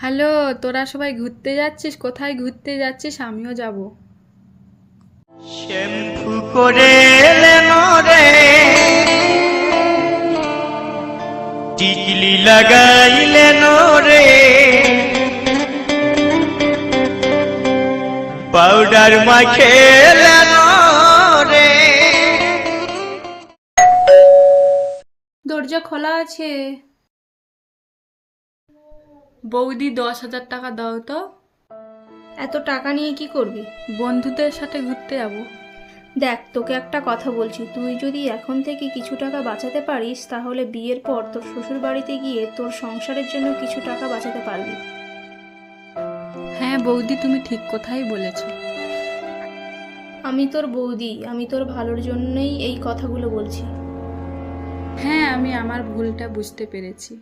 Hello, তোরা সবাই ঘুরতে যাচ্ছিস? কোথায় ঘুরতে যাচ্ছিস? আমিও যাব। শ্যাম্পু করে এলেন রে, টিকলি লাগাইলেন রে, পাউডার মাখেলেন রে। দরজা খোলা আছে। বৌদি 10,000 টাকা দাও তো। এত টাকা নিয়ে কি করবি? বন্ধুদের সাথে ঘুরতে যাব। দেখ, তোকে একটা কথা বলছি, তুই যদি এখন থেকে কিছু টাকা বাঁচাতে পারিস তাহলে বিয়ের পর তোর শ্বশুর বাড়িতে গিয়ে তোর সংসারের জন্য কিছু টাকা বাঁচাতে পারবি। হ্যাঁ বৌদি, তুমি ঠিক কথাই বলেছ। আমি তোর বৌদি, আমি তোর ভালোর জন্যই এই কথাগুলো বলছি। হ্যাঁ, আমি আমার ভুলটা বুঝতে পেরেছি।